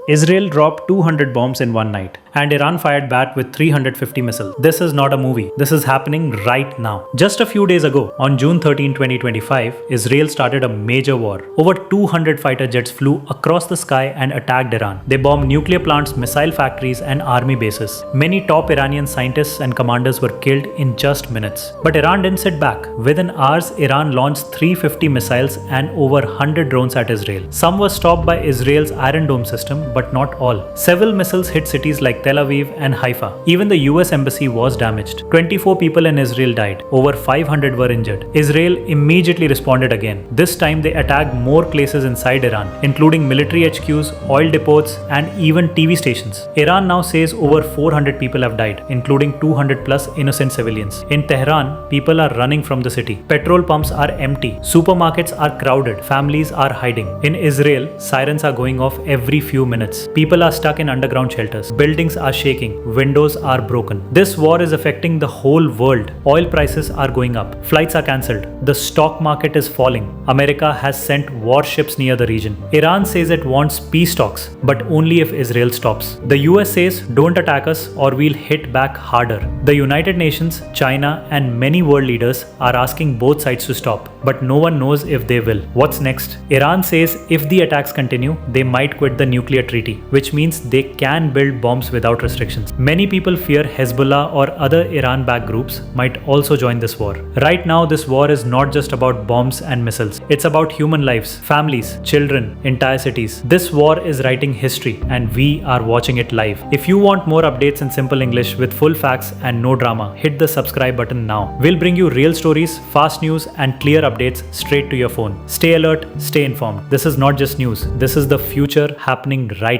Israel dropped 200 bombs in one night, and Iran fired back with 350 missiles. This is not a movie. This is happening right now. Just a few days ago, on June 13, 2025, Israel started a major war. Over 200 fighter jets flew across the sky and attacked Iran. They bombed nuclear plants, missile factories, and army bases. Many top Iranian scientists and commanders were killed in just minutes. But Iran didn't sit back. Within hours, Iran launched 350 missiles and over 100 drones at Israel. Some were stopped by Israel's Iron Dome system, but not all. Several missiles hit cities like Tel Aviv and Haifa. Even the US embassy was damaged. 24 people in Israel died. Over 500 were injured. Israel immediately responded again. This time they attacked more places inside Iran, including military HQs, oil depots, and even TV stations. Iran now says over 400 people have died, including 200 plus innocent civilians. In Tehran, people are running from the city. Petrol pumps are empty. Supermarkets are crowded. Families are hiding. In Israel, sirens are going off every few minutes. People are stuck in underground shelters. Buildings are shaking. Windows are broken. This war is affecting the whole world. Oil prices are going up. Flights are cancelled. The stock market is falling. America has sent warships near the region. Iran says it wants peace talks, but only if Israel stops. The US says, don't attack us or we'll hit back harder. The United Nations, China, and many world leaders are asking both sides to stop, but no one knows if they will. What's next? Iran says if the attacks continue, they might quit the nuclear treaty, which means they can build bombs without restrictions. Many people fear Hezbollah or other Iran-backed groups might also join this war. Right now, this war is not just about bombs and missiles. It's about human lives, families, children, entire cities. This war is writing history, and we are watching it live. If you want more updates in simple English with full facts and no drama, hit the subscribe button now. We'll bring you real stories, fast news, and clear updates straight to your phone. Stay alert, stay informed. This is not just news. This is the future happening right